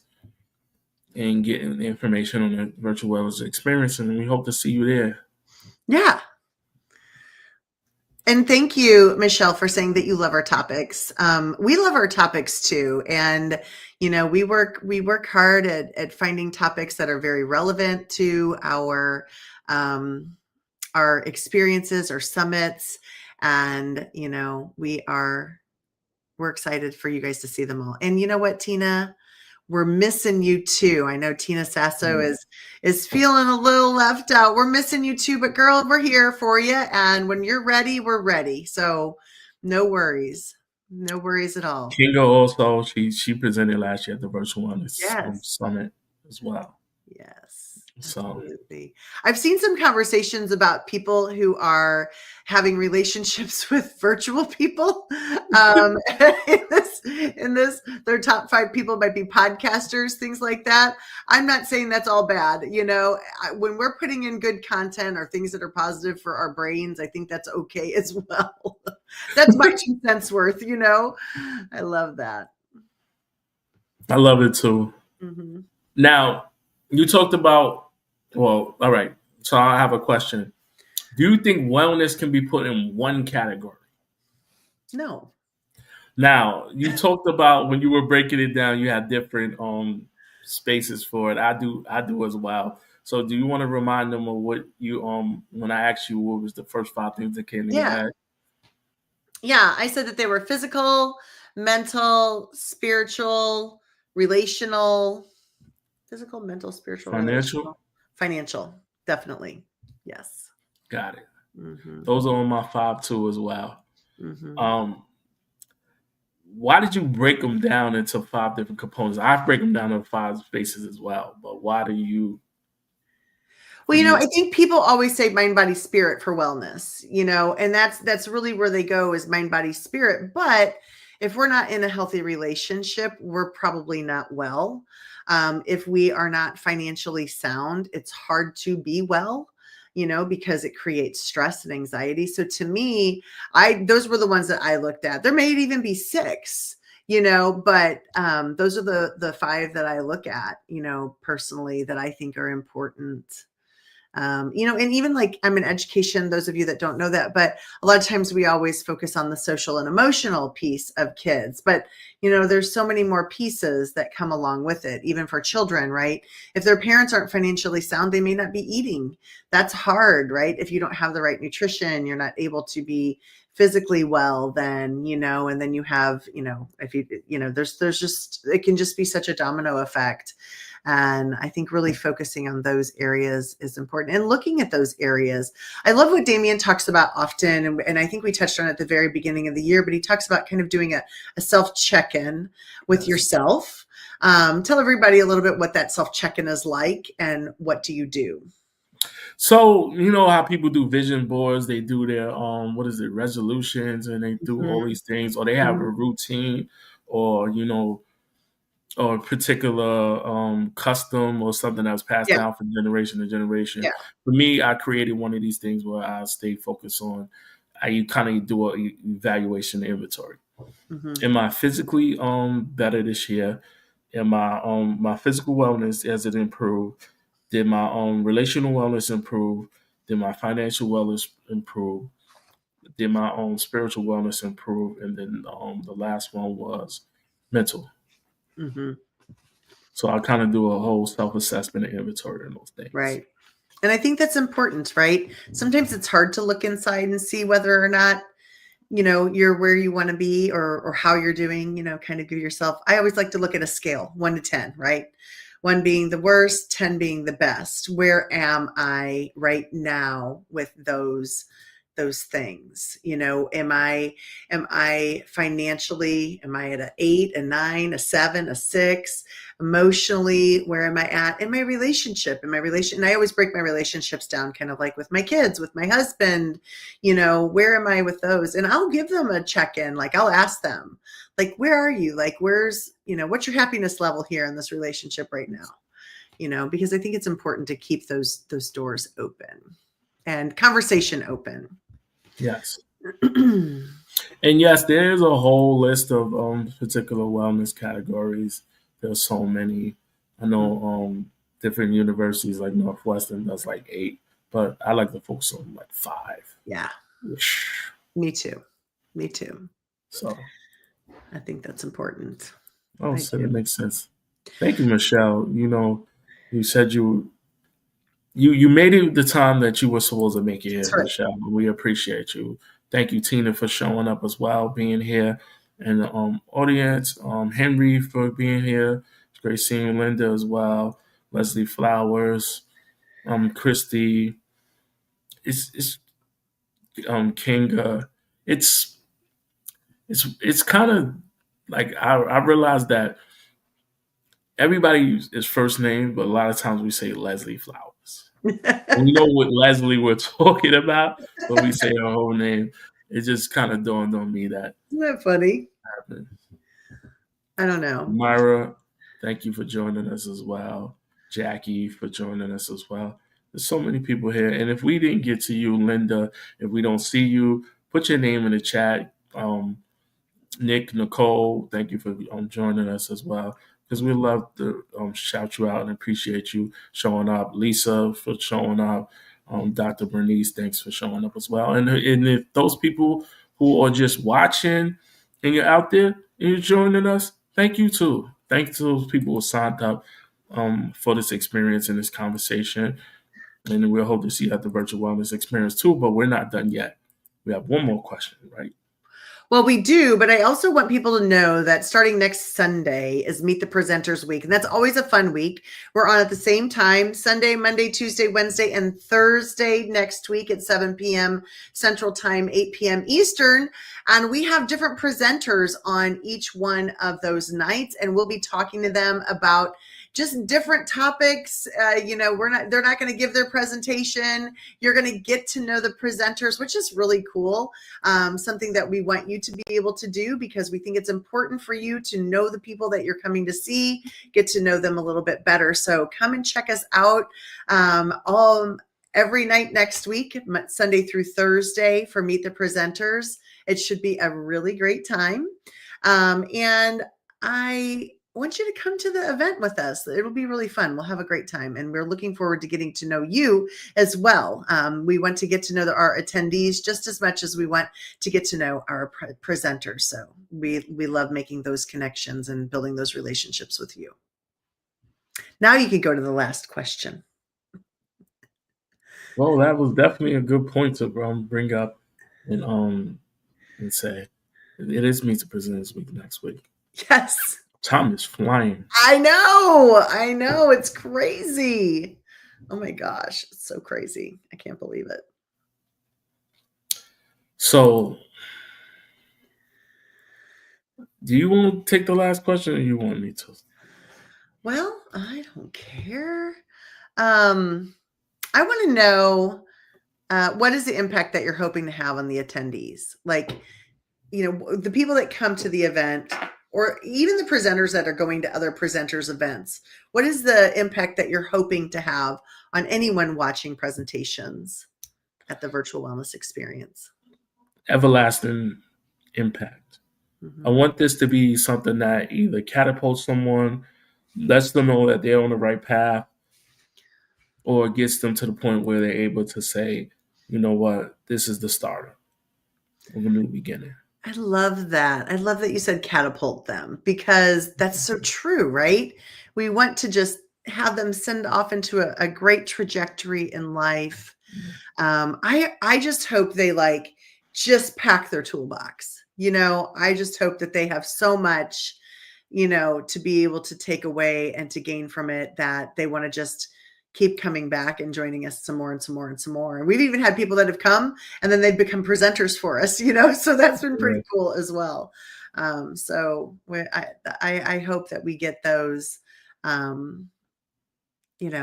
Speaker 2: and get information on the virtual wellness experience, and we hope to see you there.
Speaker 3: Yeah. And thank you, Michelle, for saying that you love our topics. We love our topics too. And, we work hard at finding topics that are very relevant to our experiences, our summits. And, we're excited for you guys to see them all. And you know what, Tina? We're missing you too. I know Tina Sasso is feeling a little left out. We're missing you too, but girl, we're here for you. And when you're ready, we're ready. So no worries. No worries at all.
Speaker 2: Kinga also, she presented last year at the Virtual Wellness Summit as well.
Speaker 3: Yes.
Speaker 2: So
Speaker 3: absolutely. I've seen some conversations about people who are having relationships with virtual people. In this, their top 5 people might be podcasters, things like that. I'm not saying that's all bad. When we're putting in good content or things that are positive for our brains, I think that's okay as well. That's my 2 cents worth, I love that.
Speaker 2: I love it too.
Speaker 3: Mm-hmm.
Speaker 2: Now, you talked about, all right. So I have a question. Do you think wellness can be put in one category?
Speaker 3: No.
Speaker 2: Now, you talked about when you were breaking it down, you had different spaces for it. I do as well. So do you want to remind them of what you when I asked you what was the first 5 things that came to your head?
Speaker 3: Yeah, I said that they were physical, mental, spiritual, relational, physical, mental, spiritual, financial, definitely. Yes.
Speaker 2: Got it.
Speaker 3: Mm-hmm.
Speaker 2: Those are on my 5 too as well.
Speaker 3: Mm-hmm.
Speaker 2: Why did you break them down into 5 different components? I break them down into 5 spaces as well, but why do you?
Speaker 3: Well, I think people always say mind, body, spirit for wellness, and that's really where they go is mind, body, spirit. But if we're not in a healthy relationship, we're probably not well. If we are not financially sound, it's hard to be well, because it creates stress and anxiety. So to me, those were the ones that I looked at. There may even be 6, but those are the 5 that I look at, personally, that I think are important. And even like I'm in education, those of you that don't know that, but a lot of times we always focus on the social and emotional piece of kids, but there's so many more pieces that come along with it, even for children, right? If their parents aren't financially sound, they may not be eating. That's hard, right? If you don't have the right nutrition, you're not able to be physically well, then, and then you have, if there's just, it can just be such a domino effect. And I think really focusing on those areas is important and looking at those areas. I love what Damien talks about often. And I think we touched on it at the very beginning of the year, but he talks about kind of doing a self check-in with yourself. Tell everybody a little bit what that self check-in is like and what do you do?
Speaker 2: So, you know how people do vision boards, they do their resolutions, and they do all these things, or they have a routine, or or a particular custom or something that was passed down from generation to generation.
Speaker 3: Yeah.
Speaker 2: For me, I created one of these things where I stay focused on. You kind of do an evaluation inventory. Am I physically better this year? Am my physical wellness, has it improved? Did my relational wellness improve? Did my financial wellness improve? did my own spiritual wellness improve, and then the last one was mental.
Speaker 3: Hmm.
Speaker 2: So I kind of do a whole self-assessment and inventory on those things.
Speaker 3: Right. And I think that's important, right? Sometimes it's hard to look inside and see whether or not, you're where you want to be, or how you're doing, kind of give yourself. I always like to look at a scale, 1 to 10, right? 1 being the worst, 10 being the best. Where am I right now with those things? Am I financially, am I at an 8, a 9, a 7, a 6? Emotionally, where am I at in my relationship? And I always break my relationships down, kind of like with my kids, with my husband, where am I with those? And I'll give them a check-in. Like, I'll ask them, like, where are you? Like, what's your happiness level here in this relationship right now? Because I think it's important to keep those doors open and conversation open.
Speaker 2: Yes. And yes, there's a whole list of particular wellness categories. There's so many. I know different universities like Northwestern does like 8, but I like to focus on like 5.
Speaker 3: Yeah.
Speaker 2: Ish.
Speaker 3: Me too.
Speaker 2: So
Speaker 3: I think that's important.
Speaker 2: Oh, so that makes sense. Thank you, Michelle. You said you made it the time that you were supposed to make it here,
Speaker 3: That's right.
Speaker 2: Michelle. We appreciate you. Thank you, Tina, for showing up as well, being here, and the audience. Henry for being here. It's great seeing Linda as well. Leslie Flowers, Christy. It's Kinga. It's kind of like I realized that everybody is first name, but a lot of times we say Leslie Flowers. We know what Leslie we're talking about, but we say her whole name. It just kind of dawned on me that.
Speaker 3: Isn't that funny?
Speaker 2: Happened.
Speaker 3: I don't know.
Speaker 2: Myra, thank you for joining us as well. Jackie for joining us as well. There's so many people here. And if we didn't get to you, Linda, if we don't see you, put your name in the chat. Nick, Nicole, thank you for joining us as well, because we love to shout you out and appreciate you showing up. Lisa for showing up. Dr. Bernice, thanks for showing up as well. And if those people who are just watching and you're out there and you're joining us, thank you too. Thanks to those people who signed up for this experience and this conversation. And we'll hope to see you at the Virtual Wellness Experience too, but we're not done yet. We have one more question, right?
Speaker 3: Well, we do, but I also want people to know that starting next Sunday is Meet the Presenters Week, and that's always a fun week. We're on at the same time, Sunday, Monday, Tuesday, Wednesday, and Thursday next week at 7 p.m. Central Time, 8 p.m. Eastern, and we have different presenters on each one of those nights, and we'll be talking to them about just different topics. They're not going to give their presentation. You're going to get to know the presenters, which is really cool. Something that we want you to be able to do, because we think it's important for you to know the people that you're coming to see, get to know them a little bit better. So come and check us out every night next week, Sunday through Thursday, for Meet the Presenters. It should be a really great time. And I want you to come to the event with us. It'll be really fun. We'll have a great time, and we're looking forward to getting to know you as well. We want to get to know our attendees just as much as we want to get to know our presenters. So we love making those connections and building those relationships with you. Now you can go to the last question.
Speaker 2: Well, that was definitely a good point to bring up and say it is Meet the Presenters Week next week.
Speaker 3: Yes.
Speaker 2: Time is flying.
Speaker 3: I know. It's crazy. Oh my gosh. It's so crazy. I can't believe it.
Speaker 2: So, do you want to take the last question, or you want me to?
Speaker 3: Well, I don't care. I want to know what is the impact that you're hoping to have on the attendees? Like, the people that come to the event, or even the presenters that are going to other presenters' events. What is the impact that you're hoping to have on anyone watching presentations at the Virtual Wellness Experience?
Speaker 2: Everlasting impact.
Speaker 3: Mm-hmm.
Speaker 2: I want this to be something that either catapults someone, lets them know that they're on the right path, or gets them to the point where they're able to say, you know what, this is the starter. of a new beginning.
Speaker 3: I love that. I love that you said catapult them, because that's so true, right? We want to just have them send off into a great trajectory in life. I just hope they like just pack their toolbox. I just hope that they have so much, to be able to take away and to gain from it, that they want to just keep coming back and joining us some more and some more and some more. And we've even had people that have come and then they've become presenters for us, so that's been pretty cool as well. So I hope that we get those, we've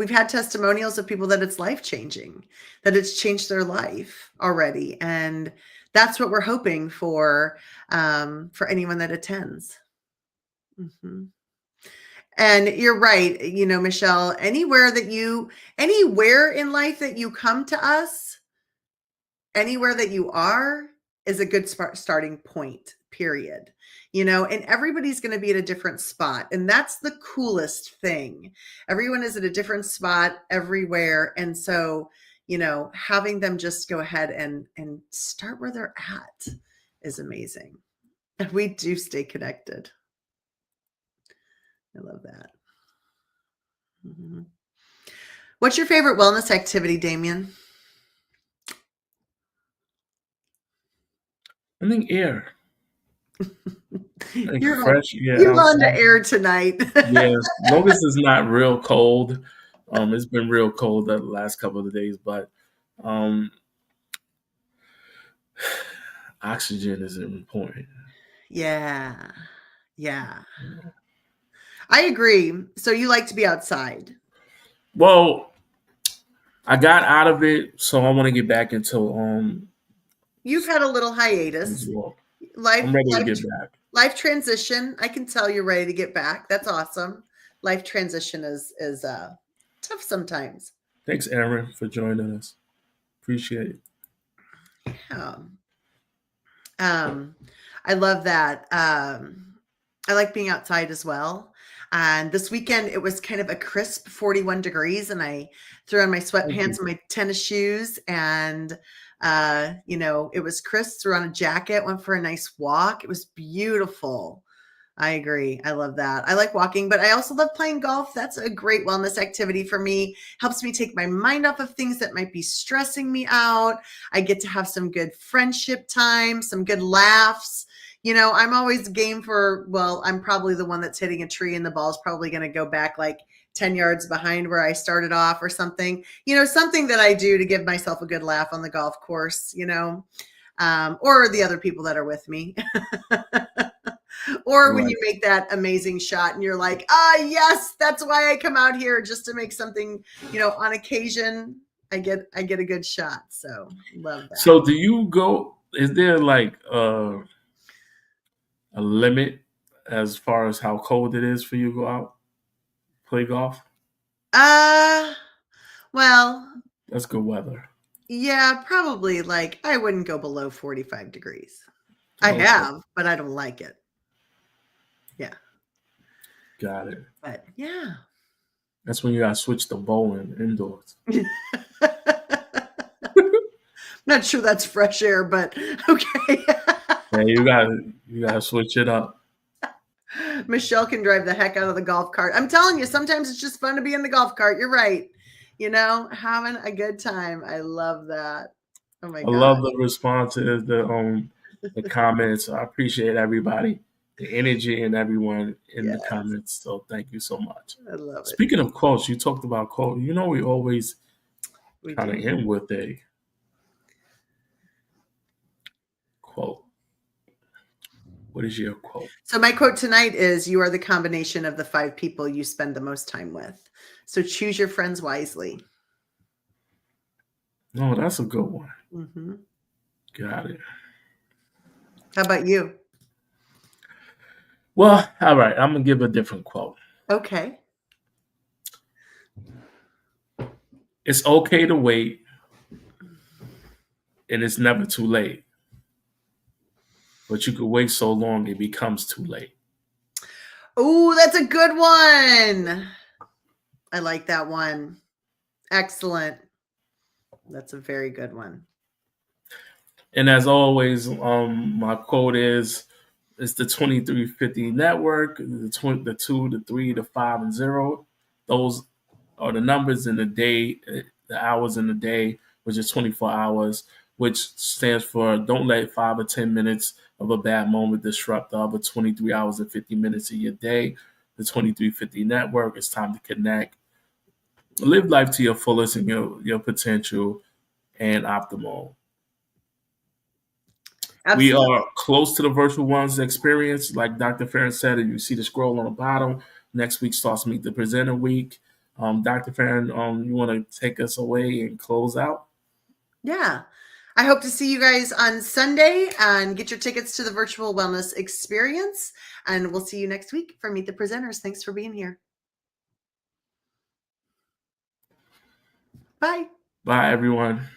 Speaker 3: had testimonials of people that it's life-changing, that it's changed their life already. And that's what we're hoping for anyone that attends. Mm-hmm. And you're right, Michelle, anywhere in life that you come to us, anywhere that you are is a good starting point, period. And everybody's going to be at a different spot. And that's the coolest thing. Everyone is at a different spot everywhere. And so, having them just go ahead and start where they're at is amazing. And we do stay connected. I love that. Mm-hmm. What's your favorite wellness activity, Damien?
Speaker 2: I think air.
Speaker 3: You're
Speaker 2: fresh. Yeah,
Speaker 3: you're on the air tonight.
Speaker 2: Yeah, as long as it's not real cold. It's been real cold the last couple of days, but oxygen is important.
Speaker 3: Yeah. I agree. So you like to be outside?
Speaker 2: Well, I got out of it, so I want to get back into
Speaker 3: You've had a little hiatus.
Speaker 2: Well.
Speaker 3: I'm
Speaker 2: ready to get back.
Speaker 3: Life transition. I can tell you're ready to get back. That's awesome. Life transition is tough sometimes.
Speaker 2: Thanks, Aaron, for joining us. Appreciate it.
Speaker 3: Yeah. I love that. I like being outside as well. And this weekend it was kind of a crisp 41 degrees, and I threw on my sweatpants and my tennis shoes, and it was crisp, threw on a jacket, went for a nice walk. It was beautiful. I agree. I love that. I like walking, but I also love playing golf. That's a great wellness activity for me. Helps me take my mind off of things that might be stressing me out. I get to have some good friendship time, some good laughs. I'm always game for, I'm probably the one that's hitting a tree and the ball's probably going to go back like 10 yards behind where I started off or something, something that I do to give myself a good laugh on the golf course, or the other people that are with me. Or when you make that amazing shot and you're like, yes, that's why I come out here, just to make something, on occasion, I get a good shot. So love that.
Speaker 2: So do you go, is there like a limit as far as how cold it is for you to go out, play golf?
Speaker 3: Well,
Speaker 2: that's good weather.
Speaker 3: Yeah, probably. Like, I wouldn't go below 45 degrees. I have, but I don't like it. Yeah.
Speaker 2: Got it.
Speaker 3: But yeah.
Speaker 2: That's when you gotta switch to bowling indoors.
Speaker 3: Not sure that's fresh air, but okay.
Speaker 2: Yeah, you gotta switch it up.
Speaker 3: Michelle can drive the heck out of the golf cart. I'm telling you, sometimes it's just fun to be in the golf cart. You're right. Having a good time. I love that. Oh my God.
Speaker 2: I love the responses, the comments. I appreciate everybody, the energy and everyone in the comments. So thank you so much.
Speaker 3: I love it.
Speaker 2: Speaking of quotes, you talked about quotes. We always kind of end with a quote. What is your quote?
Speaker 3: So my quote tonight is, you are the combination of the 5 people you spend the most time with. So choose your friends wisely.
Speaker 2: No, that's a good one.
Speaker 3: Mm-hmm.
Speaker 2: Got it.
Speaker 3: How about you?
Speaker 2: Well, all right. I'm going to give a different quote.
Speaker 3: Okay.
Speaker 2: It's okay to wait, and it's never too late. But you could wait so long, it becomes too late.
Speaker 3: Oh, that's a good one. I like that one. Excellent. That's a very good one.
Speaker 2: And as always, my quote is, it's the 2350 network, the 2, the 3, the 5, and 0. Those are the numbers in the day, the hours in the day, which is 24 hours, which stands for don't let 5 or 10 minutes of a bad moment disrupt the other 23 hours and 50 minutes of your day. The 2350 network, it's time to connect. Live life to your fullest and your potential and optimal.
Speaker 3: Absolutely.
Speaker 2: We are close to the virtual wellness experience. Like Dr. Farron said, if you see the scroll on the bottom, next week starts Meet the Presenter Week. Dr. Farron, you want to take us away and close out?
Speaker 3: Yeah. I hope to see you guys on Sunday and get your tickets to the virtual wellness experience. And we'll see you next week for Meet the Presenters. Thanks for being here. Bye.
Speaker 2: Bye, everyone.